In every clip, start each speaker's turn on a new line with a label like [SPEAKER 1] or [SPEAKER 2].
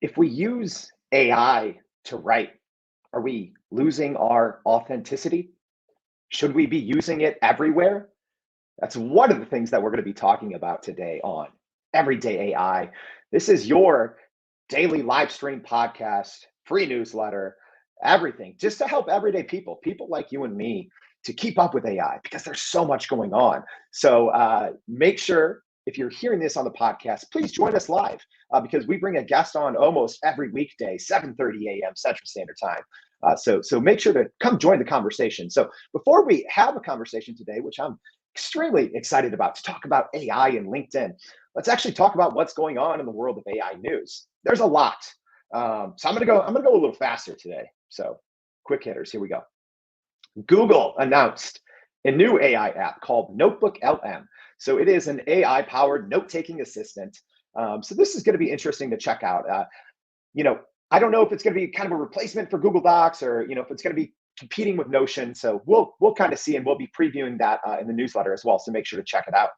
[SPEAKER 1] If we use AI to write, are we losing our authenticity? Should we be using it everywhere? That's one of the things that we're going to be talking about today on Everyday AI. This is your daily live stream podcast, free newsletter, everything, just to help everyday people like you and me, to keep up with AI because there's so much going on. So make sure if you're hearing this on the podcast, please join us live because we bring a guest on almost every weekday, 7:30 a.m. Central Standard Time. So make sure to come join the conversation. So before we have a conversation today, which I'm extremely excited about, to talk about AI and LinkedIn, let's actually talk about what's going on in the world of AI news. There's a lot. So I'm gonna go a little faster today. So quick hitters, here we go. Google announced a new AI app called Notebook LM. So it is an AI powered note taking assistant. So this is going to be interesting to check out. You know, I don't know if it's going to be kind of a replacement for Google Docs, or if it's going to be competing with Notion. So we'll kind of see, and we'll be previewing that in the newsletter as well. So make sure to check it out.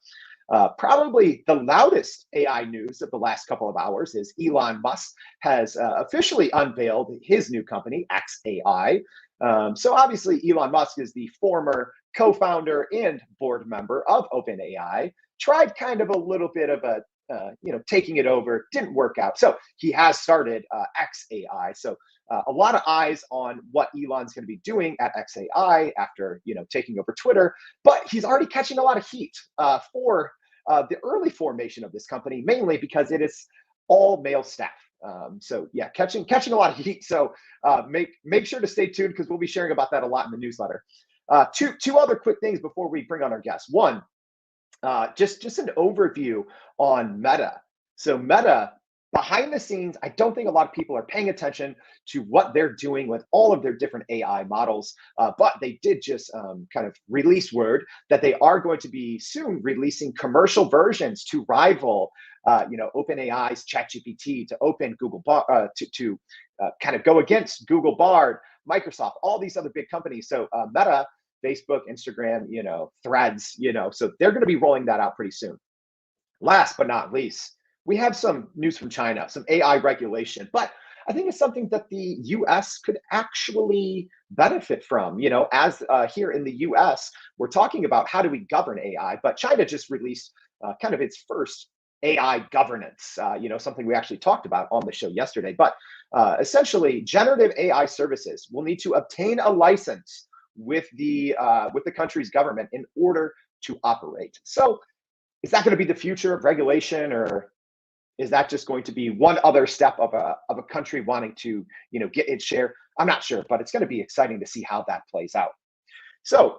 [SPEAKER 1] Probably the loudest AI news of the last couple of hours is Elon Musk has officially unveiled his new company, xAI. So obviously, Elon Musk is the former co-founder and board member of OpenAI. Tried kind of a little bit of a taking it over, didn't work out. So he has started xAI. So a lot of eyes on what Elon's going to be doing at xAI after taking over Twitter. But he's already catching a lot of heat for the early formation of this company, mainly because it is all male staff. So yeah, catching a lot of heat. So make sure to stay tuned because we'll be sharing about that a lot in the newsletter. Two other quick things before we bring on our guests. One, just an overview on Meta. So Meta, behind the scenes, I don't think a lot of people are paying attention to what they're doing with all of their different AI models, but they did just kind of release word that they are going to be soon releasing commercial versions to rival, OpenAI's ChatGPT, to open Google to kind of go against Google Bard, Microsoft, all these other big companies. So Meta, Facebook, Instagram, Threads, so they're going to be rolling that out pretty soon. Last but not least, we have some news from China, some AI regulation, but I think it's something that the US could actually benefit from. As here in the US, we're talking about how do we govern AI, but China just released kind of its first AI governance, something we actually talked about on the show yesterday. But essentially, generative AI services will need to obtain a license with the country's government in order to operate. So is that going to be the future of regulation, or is that just going to be one other step of a country wanting to get its share? I'm not sure, but it's going to be exciting to see how that plays out. So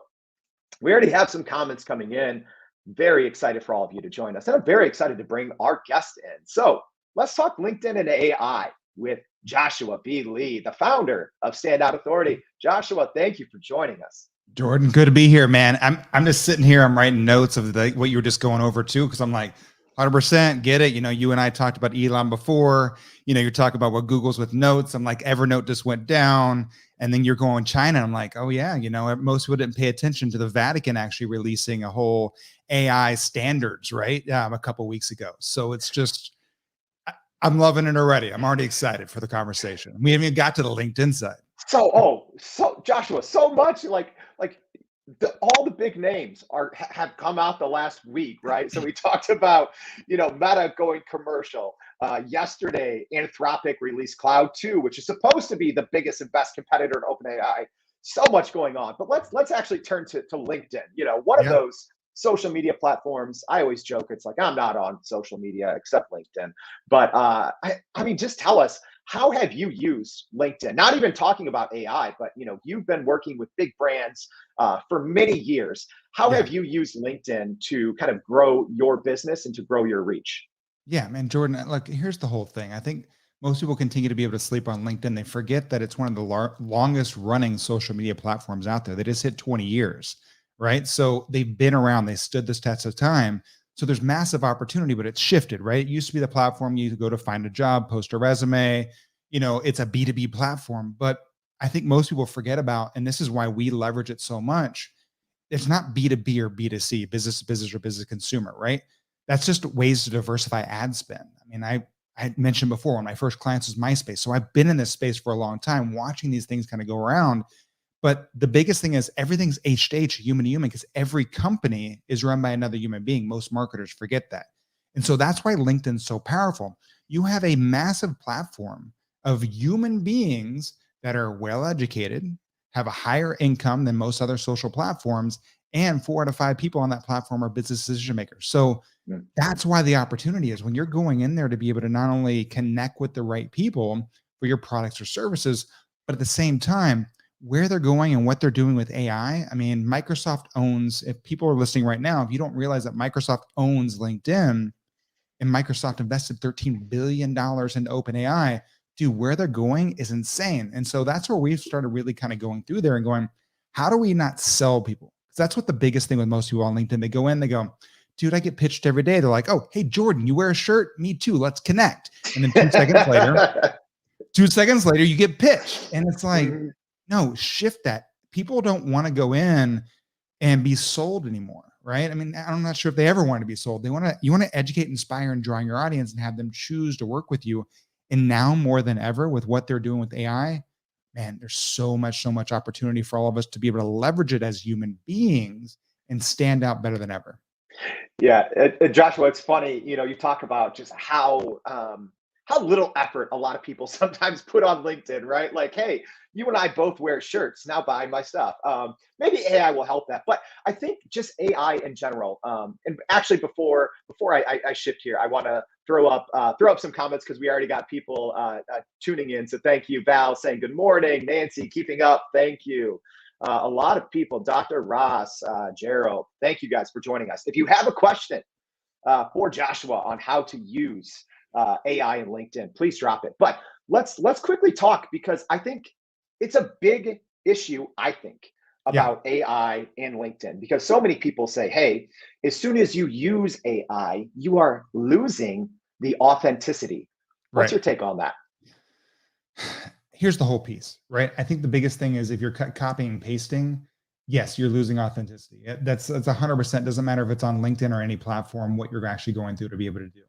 [SPEAKER 1] we already have some comments coming in. Very excited for all of you to join us, and I'm very excited to bring our guest in. So let's talk LinkedIn and AI with Joshua B. Lee, the founder of Standout Authority. Joshua, thank you for joining us.
[SPEAKER 2] Jordan, good to be here, man. I'm just sitting here. I'm writing notes of what you were just going over too, because I'm like, 100% get it. You and I talked about Elon before. You're talking about what Google's with Notes. I'm like, Evernote just went down, and then you're going China. I'm like, oh yeah, most people didn't pay attention to the Vatican actually releasing a whole AI standards, right? A couple of weeks ago. So it's just, I'm loving it already. I'm already excited for the conversation. We haven't even got to the LinkedIn side.
[SPEAKER 1] So Joshua, so much like all the big names have come out the last week, right? So we talked about Meta going commercial. Yesterday, Anthropic released Cloud 2, which is supposed to be the biggest and best competitor to OpenAI. So much going on, but let's actually turn to LinkedIn. One of those social media platforms. I always joke, it's like I'm not on social media except LinkedIn. But I mean, just tell us, how have you used LinkedIn? Not even talking about AI, but you've been working with big brands for many years. How have you used LinkedIn to kind of grow your business and to grow your reach?
[SPEAKER 2] Yeah, man, Jordan, look, here's the whole thing. I think most people continue to be able to sleep on LinkedIn. They forget that it's one of the longest running social media platforms out there. They just hit 20 years, right? So they've been around, they stood this test of time. So there's massive opportunity, but it's shifted, right? It used to be the platform you go to find a job, post a resume, it's a B2B platform. But I think most people forget about, and this is why we leverage it so much, it's not B2B or B2C, business to business or business to consumer, right? That's just ways to diversify ad spend. I mean, I had mentioned before, one of my first clients was MySpace. So I've been in this space for a long time, watching these things kind of go around. But the biggest thing is everything's H to H, human to human, because every company is run by another human being. Most marketers forget that. And so that's why LinkedIn's so powerful. You have a massive platform of human beings that are well educated, have a higher income than most other social platforms, and 4 out of 5 people on that platform are business decision makers. So
[SPEAKER 1] Mm.
[SPEAKER 2] that's why the opportunity is when you're going in there to be able to not only connect with the right people for your products or services, but at the same time, where they're going and what they're doing with AI. I mean, Microsoft owns, if people are listening right now, if you don't realize that Microsoft owns LinkedIn and Microsoft invested $13 billion into OpenAI, dude, where they're going is insane. And so that's where we've started really kind of going through there and going, how do we not sell people? Because that's what the biggest thing with most people on LinkedIn, they go in, they go, dude, I get pitched every day. They're like, oh, hey, Jordan, you wear a shirt? Me too. Let's connect. And then 2 seconds later, 2 seconds later, you get pitched. And it's like,
[SPEAKER 1] Mhm.
[SPEAKER 2] no, shift that. People don't want to go in and be sold anymore, right? I mean, I'm not sure if they ever want to be sold. You want to educate, inspire, and draw your audience and have them choose to work with you. And now more than ever, with what they're doing with AI, man, there's so much opportunity for all of us to be able to leverage it as human beings and stand out better than ever.
[SPEAKER 1] Yeah, Joshua, it's funny. You talk about just how little effort a lot of people sometimes put on LinkedIn, right? Like, hey, you and I both wear shirts. Now buy my stuff. Maybe AI will help that, but I think just AI in general. And actually, before I shift here, I want to throw up some comments because we already got people tuning in. So thank you, Val, saying good morning. Nancy, keeping up. Thank you. A lot of people, Dr. Ross, Gerald, thank you guys for joining us. If you have a question for Joshua on how to use AI and LinkedIn, please drop it. But let's quickly talk because I think it's a big issue, I think,
[SPEAKER 2] Yeah,
[SPEAKER 1] about AI and LinkedIn because so many people say, hey, as soon as you use AI, you are losing the authenticity. What's
[SPEAKER 2] right.
[SPEAKER 1] your take on that?
[SPEAKER 2] Here's the whole piece, right? I think the biggest thing is if you're copying and pasting, yes, you're losing authenticity. That's 100%. Doesn't matter if it's on LinkedIn or any platform, what you're actually going through to be able to do.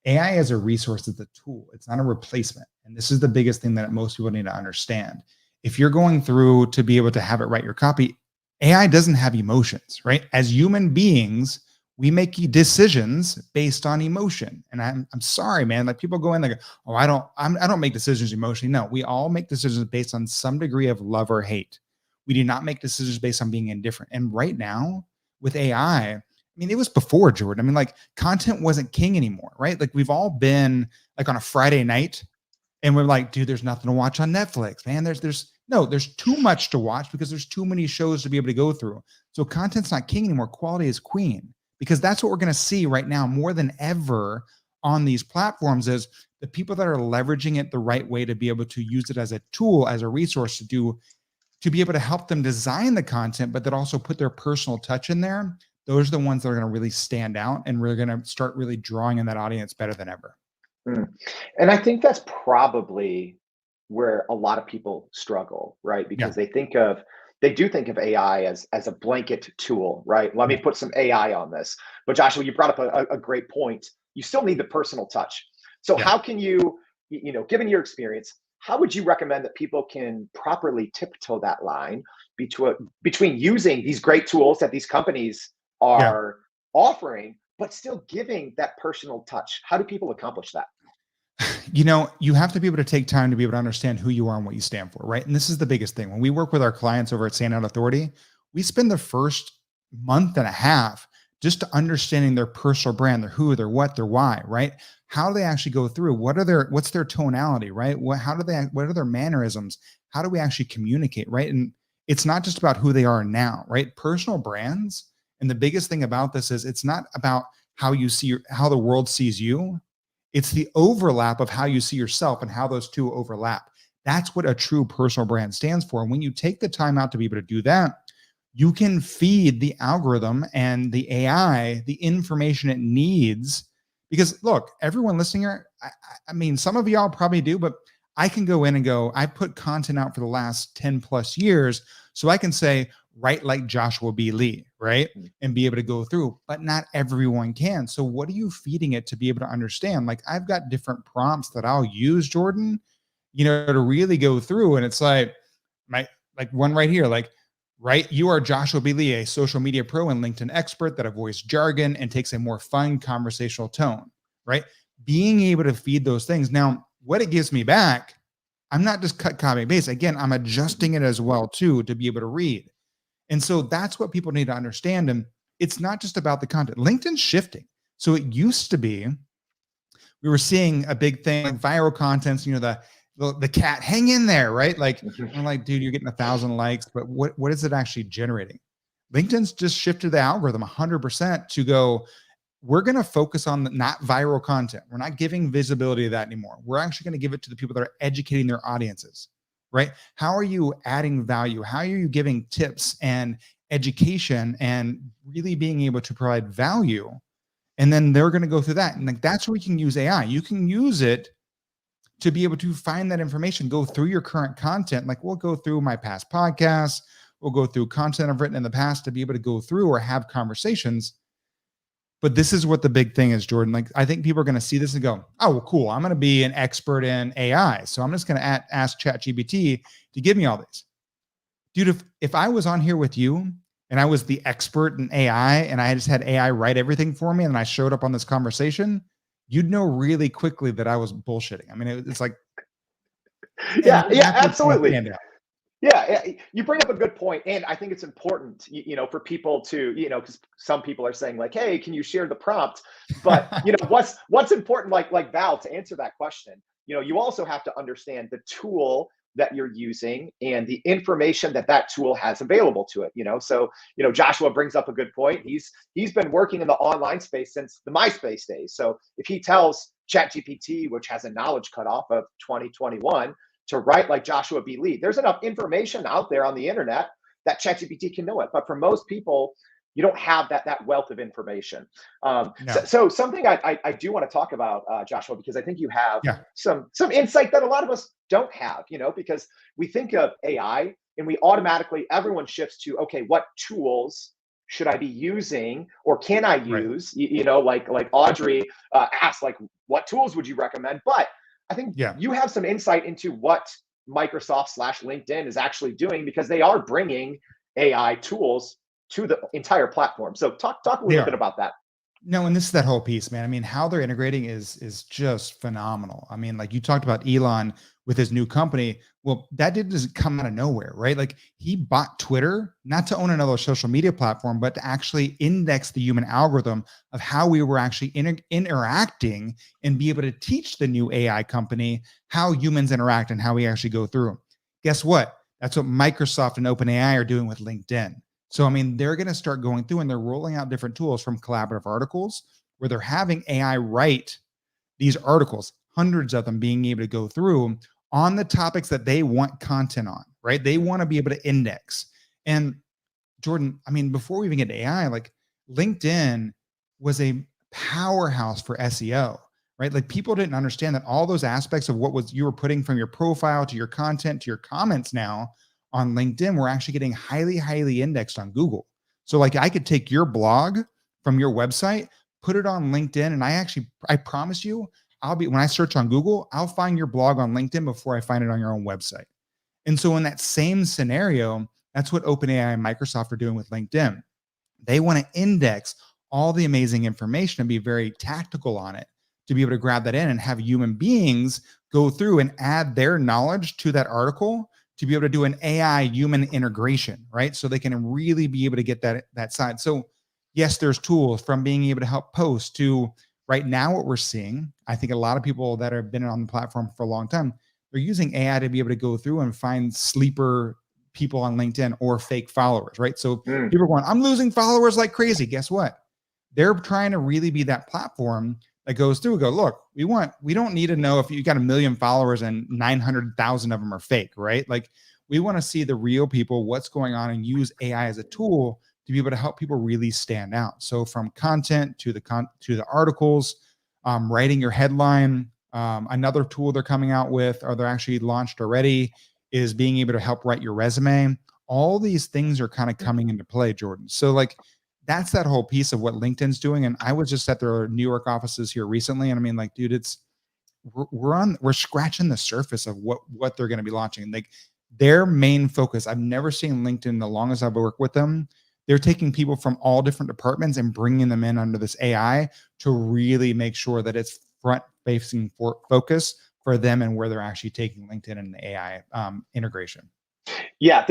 [SPEAKER 2] AI as a resource is a tool. It's not a replacement. And this is the biggest thing that most people need to understand. If you're going through to be able to have it write your copy, AI doesn't have emotions, right? As human beings, we make decisions based on emotion. And I'm sorry, man. Like people go in, they go, oh, I don't make decisions emotionally. No, we all make decisions based on some degree of love or hate. We do not make decisions based on being indifferent. And right now with AI, I mean, it was before Jordan. I mean, like content wasn't king anymore, right? Like we've all been like on a Friday night and we're like, dude, there's nothing to watch on Netflix, man. There's too much to watch because there's too many shows to be able to go through. So content's not king anymore. Quality is queen because that's what we're going to see right now more than ever on these platforms is the people that are leveraging it the right way to be able to use it as a tool, as a resource to be able to help them design the content, but that also put their personal touch in there. Those are the ones that are going to really stand out and we're going to start really drawing in that audience better than ever.
[SPEAKER 1] Mm. And I think that's probably where a lot of people struggle, right?
[SPEAKER 2] Yeah.
[SPEAKER 1] Because they do think of AI as a blanket tool, right? Let me
[SPEAKER 2] Yeah.
[SPEAKER 1] put some AI on this. But Joshua, you brought up a great point. You still need the personal touch. So
[SPEAKER 2] Yeah.
[SPEAKER 1] how can given your experience, how would you recommend that people can properly tiptoe that line between using these great tools that these companies
[SPEAKER 2] Yeah.
[SPEAKER 1] are offering, but still giving that personal touch? How do people accomplish that?
[SPEAKER 2] You have to be able to take time to be able to understand who you are and what you stand for, right? And this is the biggest thing. When we work with our clients over at Standout Authority, we spend the first month and a half just to understanding their personal brand, their who, their what, their why, right? How do they actually go through? What's their tonality, right? What are their mannerisms? How do we actually communicate, right? And it's not just about who they are now, right? Personal brands. And the biggest thing about this is it's not about how the world sees you. It's the overlap of how you see yourself and how those two overlap. That's what a true personal brand stands for. And when you take the time out to be able to do that, you can feed the algorithm and the AI the information it needs. Because look, everyone listening here, I mean, some of y'all probably do, but I can go in and go, I put content out for the last 10 plus years. So I can say, write like Joshua B. Lee, right? And be able to go through, but not everyone can. So what are you feeding it to be able to understand? Like I've got different prompts that I'll use, Jordan, to really go through. And it's like like one right here, like, right, you are Joshua B. Lee, a social media pro and LinkedIn expert that avoids jargon and takes a more fun conversational tone, right? Being able to feed those things. Now, what it gives me back, I'm not just cut, copy, paste. Again, I'm adjusting it as well too, to be able to read. And so that's what people need to understand. And it's not just about the content. LinkedIn's shifting. So it used to be, we were seeing a big thing like viral contents, the cat, hang in there, right? Like, I'm like, dude, you're getting 1,000 likes, but what is it actually generating? LinkedIn's just shifted the algorithm 100% to go, we're going to focus on not viral content. We're not giving visibility to that anymore. We're actually going to give it to the people that are educating their audiences, right? How are you adding value? How are you giving tips and education and really being able to provide value? And then they're going to go through that. And like, that's where you can use AI. You can use it to be able to find that information, go through your current content. Like we'll go through my past podcasts. We'll go through content I've written in the past to be able to go through or have conversations. But this is what the big thing is, Jordan. Like, I think people are going to see this and go, oh, well, cool. I'm going to be an expert in AI. So I'm just going to ask ChatGPT to give me all these. Dude, if I was on here with you and I was the expert in AI and I just had AI write everything for me and I showed up on this conversation, you'd know really quickly that I was bullshitting. I mean, it's like,
[SPEAKER 1] yeah, absolutely.
[SPEAKER 2] Yeah,
[SPEAKER 1] you bring up a good point, and I think it's important, for people to, because some people are saying like, "Hey, can you share the prompt?" But what's important, like Val, to answer that question, you also have to understand the tool that you're using and the information that tool has available to it. So Joshua brings up a good point. He's been working in the online space since the MySpace days. So if he tells ChatGPT, which has a knowledge cutoff of 2021, to write like Joshua B. Lee, there's enough information out there on the internet that ChatGPT can know it. But for most people, you don't have that wealth of information. No. So something I do want to talk about, Joshua, because I think you have some insight that a lot of us don't have, because we think of AI and we automatically, everyone shifts to, okay, what tools should I be using or can I use? Right. Like Audrey asked, like, what tools would you recommend? But I think you have some insight into what Microsoft/LinkedIn is actually doing, because they are bringing AI tools to the entire platform. So talk a little bit about that.
[SPEAKER 2] No, and this is that whole piece, man. I mean, how they're integrating is just phenomenal. I mean, like you talked about Elon with his new company. Well, that didn't come out of nowhere, right? Like he bought Twitter, not to own another social media platform, but to actually index the human algorithm of how we were actually interacting and be able to teach the new AI company how humans interact and how we actually go through. Guess what? That's what Microsoft and OpenAI are doing with LinkedIn. So, I mean, they're going to start going through and they're rolling out different tools, from collaborative articles where they're having AI write these articles, hundreds of them, being able to go through on the topics that they want content on, right? They want to be able to index. And Jordan, I mean, before we even get to AI, like LinkedIn was a powerhouse for SEO, right? Like people didn't understand that all those aspects of what you were putting from your profile to your content to your comments now on LinkedIn, we're actually getting highly, highly indexed on Google. So like I could take your blog from your website, put it on LinkedIn. And I promise you, when I search on Google, I'll find your blog on LinkedIn before I find it on your own website. And so in that same scenario, that's what OpenAI and Microsoft are doing with LinkedIn. They want to index all the amazing information and be very tactical on it to be able to grab that in and have human beings go through and add their knowledge to that article to be able to do an AI human integration, right? So they can really be able to get that side. So yes, there's tools from being able to help post to right now what we're seeing. I think a lot of people that have been on the platform for a long time, they're using AI to be able to go through and find sleeper people on LinkedIn or fake followers, right? So people are going, I'm losing followers like crazy. Guess what? They're trying to really be that platform that goes through and go, look, we don't need to know if you got 1 million followers and 900,000 of them are fake, right? Like we want to see the real people, what's going on, and use AI as a tool to be able to help people really stand out. So from content to the articles, writing your headline, another tool they're coming out with, or they're actually launched already, is being able to help write your resume. All these things are kind of coming into play, Jordan. So like that's that whole piece of what LinkedIn's doing. And I was just at their New York offices here recently, and I mean, like, dude, it's we're scratching the surface of what they're going to be launching. Like their main focus, I've never seen LinkedIn the longest I've worked with them. They're taking people from all different departments and bringing them in under this AI to really make sure that it's front facing focus for them and where they're actually taking LinkedIn and the AI integration.
[SPEAKER 1] Yeah,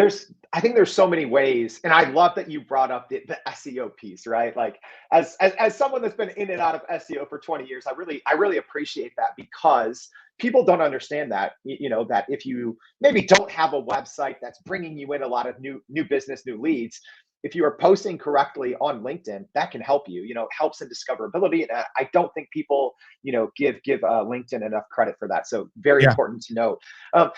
[SPEAKER 1] I think there's so many ways, and I love that you brought up the SEO piece, right? Like as someone that's been in and out of SEO for 20 years, I really appreciate that, because people don't understand that, that if you maybe don't have a website that's bringing you in a lot of new business, new leads, if you are posting correctly on LinkedIn, that can help you. It helps in discoverability, and I don't think people, give LinkedIn enough credit for that. So very
[SPEAKER 2] Yeah.
[SPEAKER 1] important to note.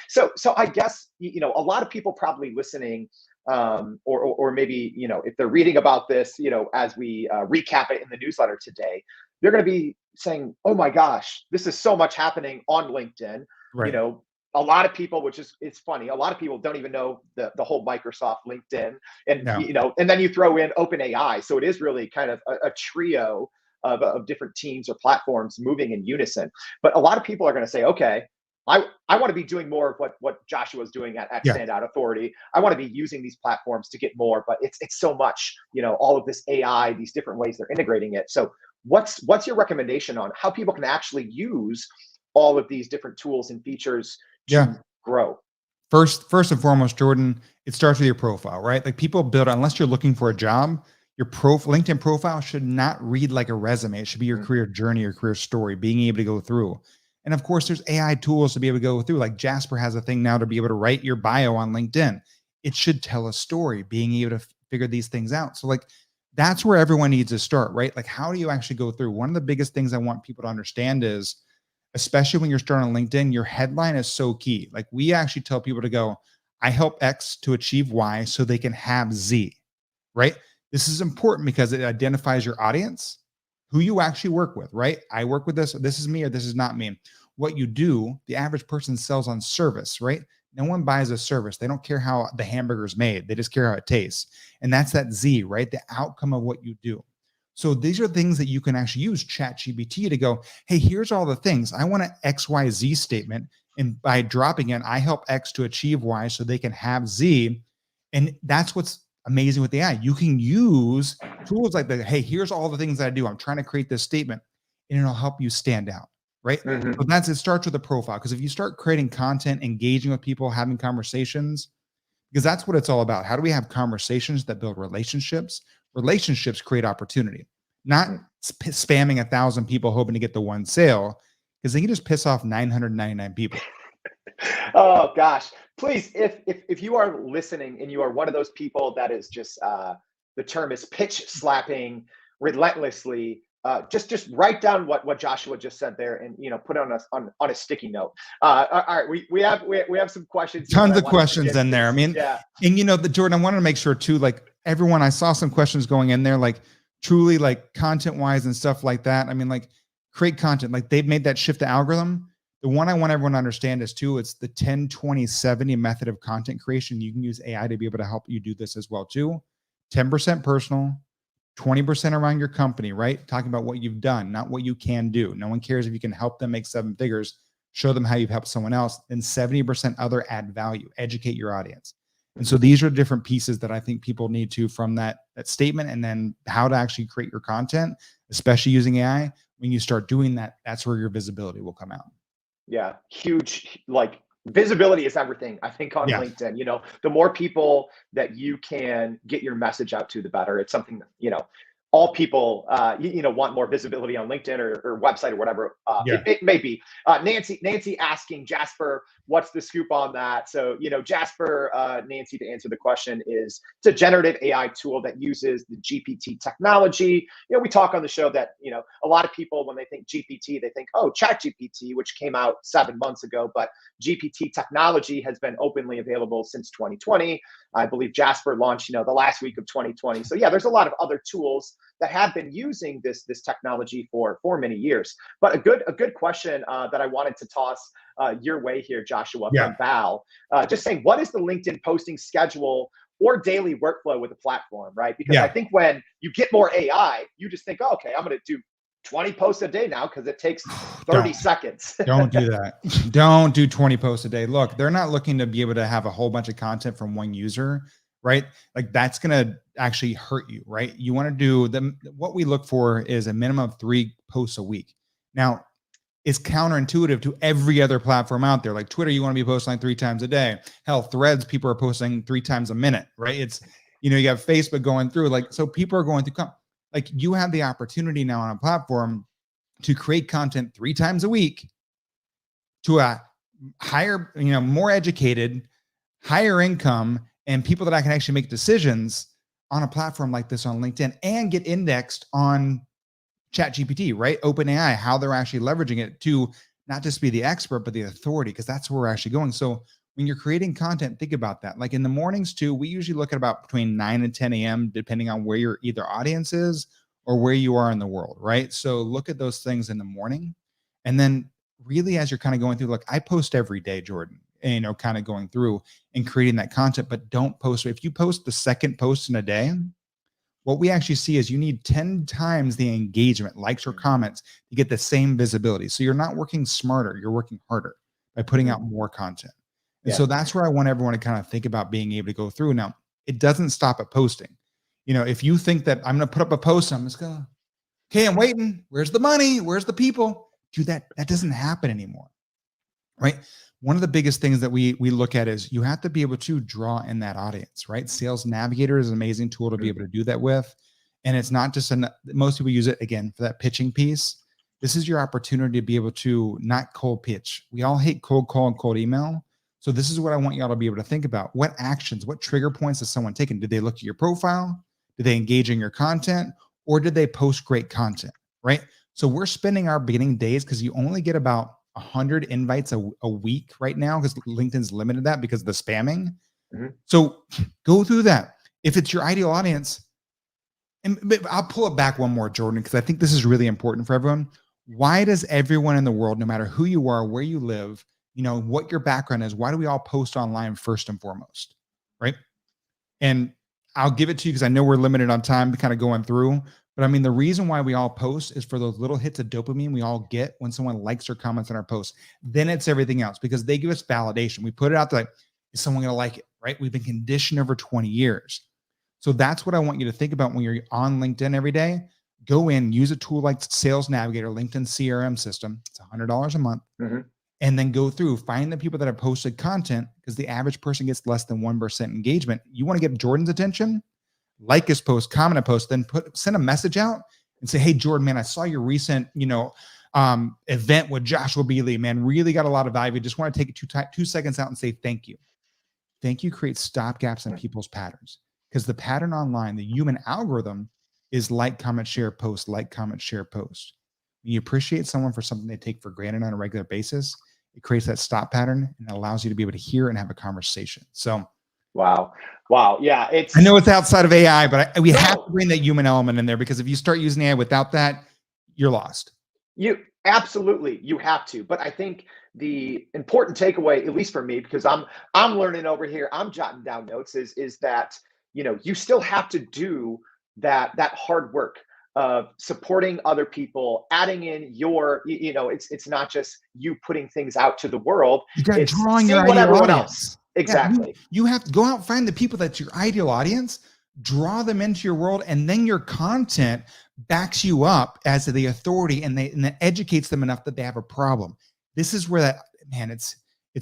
[SPEAKER 1] So I guess a lot of people probably listening, or maybe if they're reading about this, as we recap it in the newsletter today, they're going to be saying, "Oh my gosh, this is so much happening on LinkedIn." You
[SPEAKER 2] Right.
[SPEAKER 1] know, a lot of people, which is it's funny, a lot of people don't even know the whole Microsoft LinkedIn, and
[SPEAKER 2] No.
[SPEAKER 1] and then you throw in OpenAI, so it is really kind of a trio of different teams or platforms moving in unison. But a lot of people are going to say, okay, I want to be doing more of what Joshua is doing at
[SPEAKER 2] Yeah.
[SPEAKER 1] Standout Authority. I want to be using these platforms to get more, but it's so much, all of this AI, these different ways they're integrating it. So what's your recommendation on how people can actually use all of these different tools and features
[SPEAKER 2] Yeah.
[SPEAKER 1] to grow?
[SPEAKER 2] First and foremost, Jordan, it starts with your profile, right? Like people build, unless you're looking for a job, your LinkedIn profile should not read like a resume. It should be your
[SPEAKER 1] Mm.
[SPEAKER 2] career journey, your career story, being able to go through. And of course, there's AI tools to be able to go through. Like Jasper has a thing now to be able to write your bio on LinkedIn. It should tell a story, being able to figure these things out. So like that's where everyone needs to start, right? Like how do you actually go through? One of the biggest things I want people to understand is, especially when you're starting on LinkedIn, your headline is so key. Like we actually tell people to go, I help X to achieve Y so they can have Z, right? This is important because it identifies your audience, who you actually work with, right? I work with this is me, or this is not me. What you do, the average person sells on service, right? No one buys a service. They don't care how the hamburger is made. They just care how it tastes. And that's that Z, right? The outcome of what you do. So these are things that you can actually use ChatGPT to go, hey, here's all the things. I want an XYZ statement. And by dropping in, I help X to achieve Y so they can have Z. And that's what's amazing with AI. You can use tools like that. Hey, here's all the things that I do. I'm trying to create this statement, and it'll help you stand out, right?
[SPEAKER 1] Mhm.
[SPEAKER 2] So it starts with a profile. Because if you start creating content, engaging with people, having conversations, because that's what it's all about. How do we have conversations that build relationships? Relationships create opportunity, not
[SPEAKER 1] Mm.
[SPEAKER 2] spamming 1,000 people hoping to get the one sale, because they can just piss off 999 people.
[SPEAKER 1] Oh gosh, please, if you are listening and you are one of those people that is just the term is pitch slapping relentlessly, just write down what Joshua just said there, and put it on a sticky note. All right, we have some questions here that
[SPEAKER 2] Tons
[SPEAKER 1] I
[SPEAKER 2] of
[SPEAKER 1] wanted to
[SPEAKER 2] questions
[SPEAKER 1] get
[SPEAKER 2] in
[SPEAKER 1] to.
[SPEAKER 2] there. I mean,
[SPEAKER 1] Yeah.
[SPEAKER 2] and the Jordan, I wanted to make sure too, like everyone, I saw some questions going in there, like truly like content wise and stuff like that. I mean, like create content, like they've made that shift to algorithm. The one I want everyone to understand is too, it's the 10-20-70 method of content creation. You can use AI to be able to help you do this as well too. 10% personal, 20% around your company, right? Talking about what you've done, not what you can do. No one cares if you can help them make 7 figures. Show them how you've helped someone else. And 70% other, add value, educate your audience. And so these are different pieces that I think people need to from that statement, and then how to actually create your content, especially using AI. When you start doing that, that's where your visibility will come out.
[SPEAKER 1] Yeah, huge. Like visibility is everything, I think, on
[SPEAKER 2] Yeah.
[SPEAKER 1] LinkedIn. The more people that you can get your message out to, the better. It's something that, all people, want more visibility on LinkedIn or website or whatever
[SPEAKER 2] Yeah.
[SPEAKER 1] it may be. Nancy asking Jasper, what's the scoop on that? So, Jasper, Nancy, to answer the question, is it's a generative AI tool that uses the GPT technology. We talk on the show that, a lot of people, when they think GPT, they think, oh, Chat GPT, which came out 7 months ago, but GPT technology has been openly available since 2020. I believe Jasper launched, the last week of 2020. So yeah, there's a lot of other tools that have been using this technology for many years. But a good question that I wanted to toss your way here, Joshua,
[SPEAKER 2] Yeah.
[SPEAKER 1] from Val, just saying, what is the LinkedIn posting schedule or daily workflow with the platform, right? Because I
[SPEAKER 2] Yeah.
[SPEAKER 1] think when you get more AI, you just think, oh, okay, I'm going to do 20 posts a day now because it takes 30
[SPEAKER 2] Don't.
[SPEAKER 1] seconds.
[SPEAKER 2] Don't do that. Don't do 20 posts a day. Look, they're not looking to be able to have a whole bunch of content from one user, right? Like that's going to actually hurt you, right? You want to do them. What we look for is a minimum of 3 posts a week. Now, it's counterintuitive to every other platform out there. Like Twitter, you want to be posting like 3 times a day. Hell, Threads, people are posting 3 times a minute, right? It's, you have Facebook going through, like, so people are going through, like, you have the opportunity now on a platform to create content 3 times a week to a higher, more educated, higher income, and people that I can actually make decisions on a platform like this on LinkedIn and get indexed on ChatGPT, right? OpenAI, how they're actually leveraging it to not just be the expert, but the authority, because that's where we're actually going. So when you're creating content, think about that. Like in the mornings too, we usually look at about between 9 and 10 a.m., depending on where your either audience is or where you are in the world, right? So look at those things in the morning. And then really, as you're kind of going through, like I post every day, Jordan, kind of going through and creating that content, but don't post. If you post the second post in a day, what we actually see is you need 10 times the engagement, likes or comments to get the same visibility. So you're not working smarter, you're working harder by putting out more content. And so that's where I want everyone to kind of think about being able to go through. Now, it doesn't stop at posting. If you think that I'm going to put up a post, I'm just going to, okay, I'm waiting. Where's the money? Where's the people? Dude, that doesn't happen anymore, right? One of the biggest things that we look at is you have to be able to draw in that audience, right? Sales Navigator is an amazing tool to be able to do that with. And it's not just, most people use it again for that pitching piece. This is your opportunity to be able to not cold pitch. We all hate cold call and cold email. So this is what I want y'all to be able to think about. What actions, what trigger points has someone taken? Did they look at your profile? Did they engage in your content? Or did they post great content, right? So we're spending our beginning days, because you only get about 100 invites a week right now, because LinkedIn's limited that because of the spamming. So go through that. If it's your ideal audience, but I'll pull it back one more, Jordan, because I think this is really important for everyone. Why does everyone in the world, no matter who you are, where you live, what your background is, why do we all post online first and foremost, right? And I'll give it to you because I know we're limited on time kind of going through. But I mean, the reason why we all post is for those little hits of dopamine we all get when someone likes or comments on our posts. Then it's everything else, because they give us validation. We put it out there, like, is someone going to like it, right? We've been conditioned over 20 years. So that's what I want you to think about when you're on LinkedIn every day. Go in, use a tool like Sales Navigator, LinkedIn CRM system. It's $100 a month. And then go through, find the people that have posted content, because the average person gets less than 1% engagement. You want to get Jordan's attention? Like his post, comment a post, then send a message out and say, hey, Jordan, man, I saw your recent, event with Joshua B. Lee, man, really got a lot of value. Just want to take 2 seconds out and say thank you. Thank you creates stopgaps in people's patterns, because the pattern online, the human algorithm is like, comment, share, post, like, comment, share, post. When you appreciate someone for something they take for granted on a regular basis, it creates that stop pattern and allows you to be able to hear and have a conversation. So,
[SPEAKER 1] Wow. Yeah.
[SPEAKER 2] I know it's outside of AI, but we have to bring that human element in there, because if you start using AI without that, you're lost.
[SPEAKER 1] You absolutely, you have to. But I think the important takeaway, at least for me, because I'm learning over here, I'm jotting down notes, is that, you still have to do that hard work of supporting other people, adding in your, it's not just you putting things out to the world.
[SPEAKER 2] You got
[SPEAKER 1] It's
[SPEAKER 2] drawing
[SPEAKER 1] seeing
[SPEAKER 2] your
[SPEAKER 1] what
[SPEAKER 2] ideal
[SPEAKER 1] everyone
[SPEAKER 2] audience.
[SPEAKER 1] else. Exactly.
[SPEAKER 2] Yeah, you have to go out and find the people that's your ideal audience, draw them into your world, and then your content backs you up as the authority, and that educates them enough that they have a problem. This is where man, it's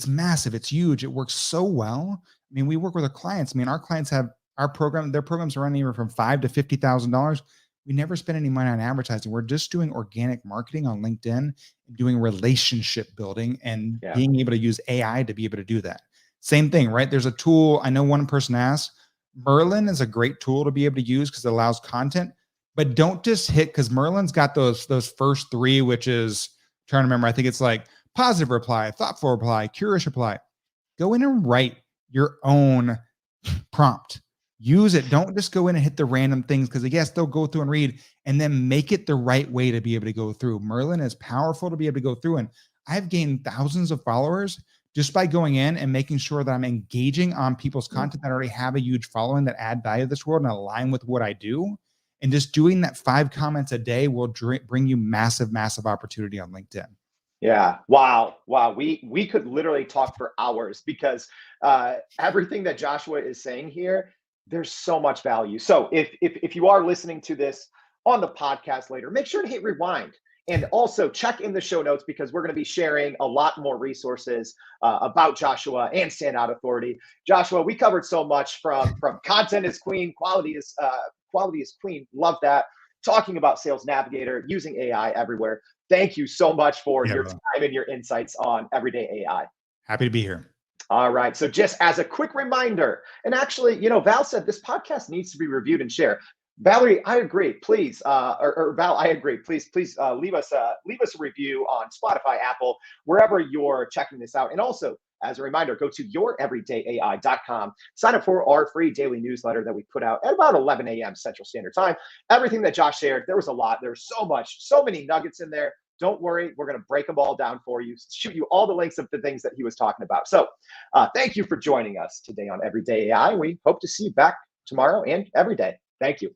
[SPEAKER 2] massive. It's huge. It works so well. I mean, we work with our clients. I mean, our clients have their programs are running anywhere from $5,000 to $50,000. We never spend any money on advertising. We're just doing organic marketing on LinkedIn and doing relationship building and being able to use AI to be able to do that. Same thing, right? There's a tool. I know one person asked, Merlin is a great tool to be able to use because it allows content, but don't just hit, because Merlin's got those first 3, which is, I'm trying to remember, I think it's like positive reply, thoughtful reply, curious reply. Go in and write your own prompt. Use it. Don't just go in and hit the random things, because yes, they'll go through and read, and then make it the right way to be able to go through. Merlin is powerful to be able to go through, and I've gained thousands of followers just by going in and making sure that I'm engaging on people's content that already have a huge following that add value to this world and align with what I do. And just doing that 5 comments a day will bring you massive, massive opportunity on LinkedIn.
[SPEAKER 1] Yeah. Wow. We could literally talk for hours because everything that Joshua is saying here, there's so much value. So if you are listening to this on the podcast later, make sure to hit rewind. And also check in the show notes because we're going to be sharing a lot more resources about Joshua and Standout Authority. Joshua, we covered so much from content is queen, quality is queen. Love that. Talking about Sales Navigator, using AI everywhere. Thank you so much for your time and your insights on Everyday AI.
[SPEAKER 2] Happy to be here.
[SPEAKER 1] All right. So just as a quick reminder, and actually, Val said this podcast needs to be reviewed and shared. Valerie, I agree. Please, or Val, I agree. Please leave us a review on Spotify, Apple, wherever you're checking this out. And also, as a reminder, go to youreverydayai.com. Sign up for our free daily newsletter that we put out at about 11 a.m. Central Standard Time. Everything that Josh shared, there was a lot. There's so many nuggets in there. Don't worry, we're going to break them all down for you, shoot you all the links of the things that he was talking about. So thank you for joining us today on Everyday AI. We hope to see you back tomorrow and every day. Thank you.